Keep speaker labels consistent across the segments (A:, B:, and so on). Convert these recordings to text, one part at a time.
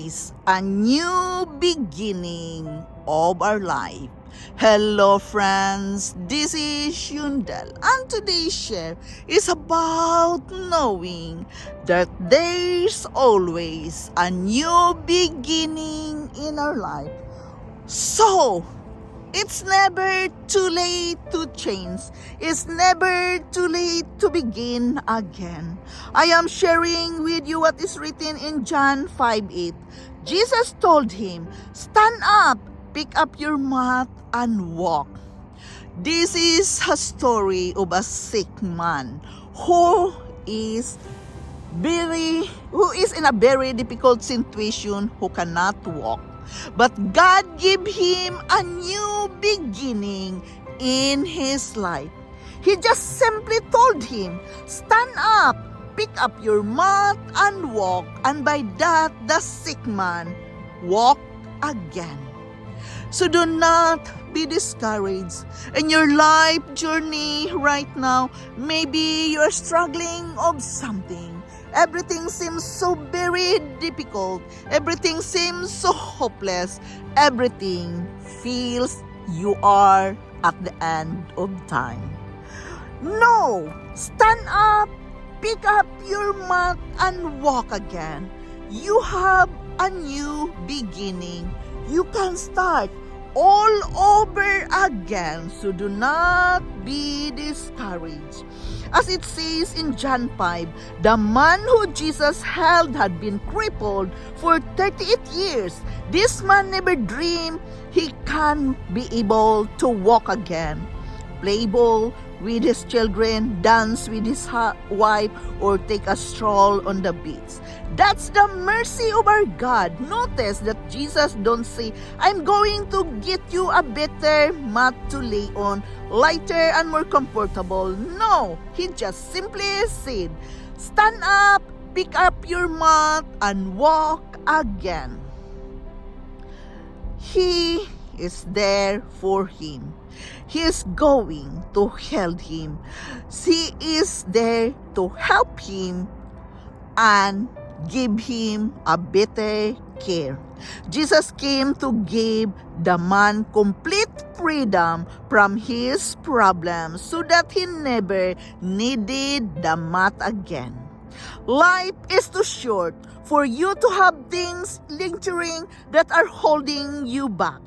A: is a new beginning of our life. Hello friends, this is Yundel, and today's share is about knowing that there's always a new beginning in our life. So, it's never too late to change. It's never too late to begin again. I am sharing with you what is written in John 5:8. Jesus told him, "Stand up, pick up your mat, and walk." This is a story of a sick man who is in a very difficult situation, who cannot walk. But God gave him a new beginning in his life. He just simply told him, "Stand up, pick up your mat, and walk." And by that, the sick man walked again. So do not be discouraged in your life journey right now. Maybe you are struggling of something. Everything seems so very difficult. Everything seems so hopeless. Everything feels you are at the end of time. No! Stand up, pick up your mat, and walk again. You have a new beginning. You can start all over again. So do not be discouraged. As it says in John 5, the man who Jesus healed had been crippled for 38 years. This man never dreamed he can be able to walk again, play ball with his children, dance with his wife, or take a stroll on the beach. That's the mercy of our God. Notice that Jesus don't say, "I'm going to get you a better mat to lay on, lighter and more comfortable." No, he just simply said, "Stand up, pick up your mat, and walk again." He is there for him. He is going to help him. He is there to help him and give him a better care. Jesus came to give the man complete freedom from his problems so that he never needed the mat again. Life is too short for you to have things lingering that are holding you back.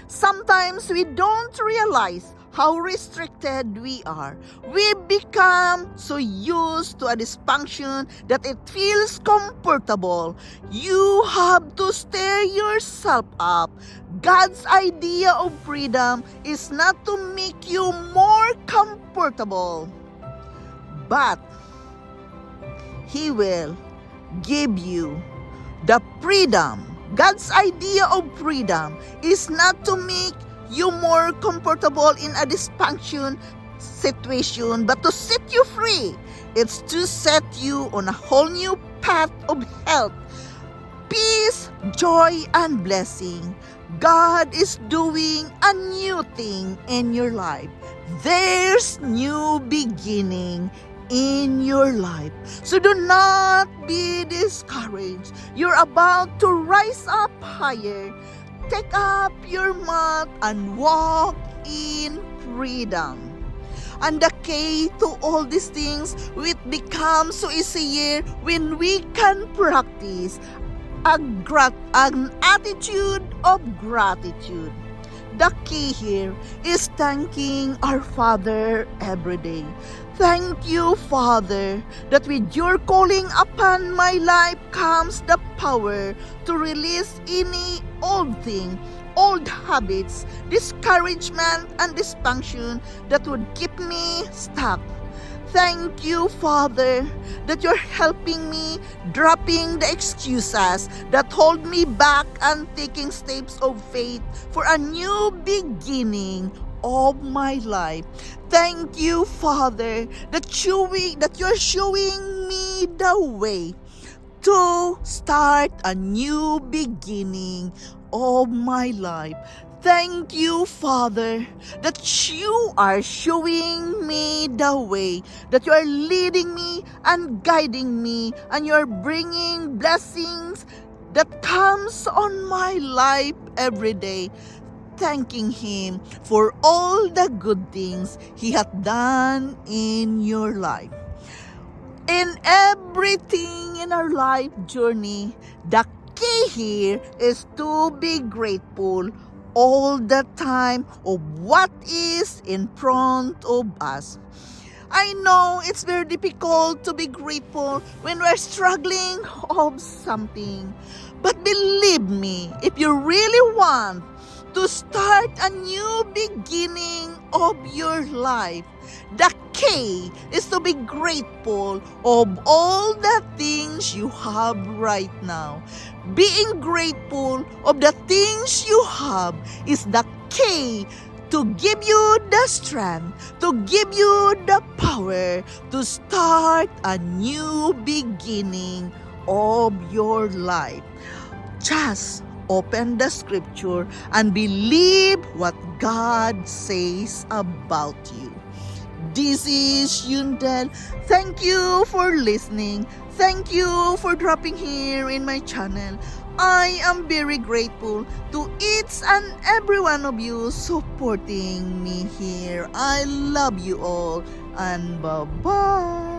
A: Sometimes we don't realize how restricted we are. We become so used to a dysfunction that it feels comfortable. You have to stir yourself up. God's idea of freedom is not to make you more comfortable, but He will give you the freedom. God's idea of freedom is not to make you more comfortable in a dysfunction situation, but to set you free. It's to set you on a whole new path of health, peace, joy, and blessing. God is doing a new thing in your life. There's new beginning in your life. So do not be discouraged. You're about to rise up higher. Take up your mat and walk in freedom. And the key to all these things, it becomes so easier when we can practice an attitude of gratitude. The key here is thanking our Father every day. Thank you, Father, that with your calling upon my life comes the power to release any old thing, old habits, discouragement, and dysfunction that would keep me stuck. Thank you, Father, that you're helping me dropping the excuses that hold me back and taking steps of faith for a new beginning of my life. Thank you, Father, that you're showing me the way to start a new beginning of my life. Thank you, Father, that you are showing me the way, that you are leading me and guiding me, and you are bringing blessings that comes on my life every day, thanking Him for all the good things He hath done in your life. In everything in our life journey, the key here is to be grateful all the time of what is in front of us. I know it's very difficult to be grateful when we're struggling of something. But believe me, if you really want to start a new beginning of your life, the key is to be grateful of all the things you have right now. Being grateful of the things you have is the key to give you the strength, to give you the power to start a new beginning of your life. Just open the scripture and believe what God says about you. This is Yundel. Thank you for listening. Thank you for dropping here in my channel. I am very grateful to each and every one of you supporting me here. I love you all and bye-bye.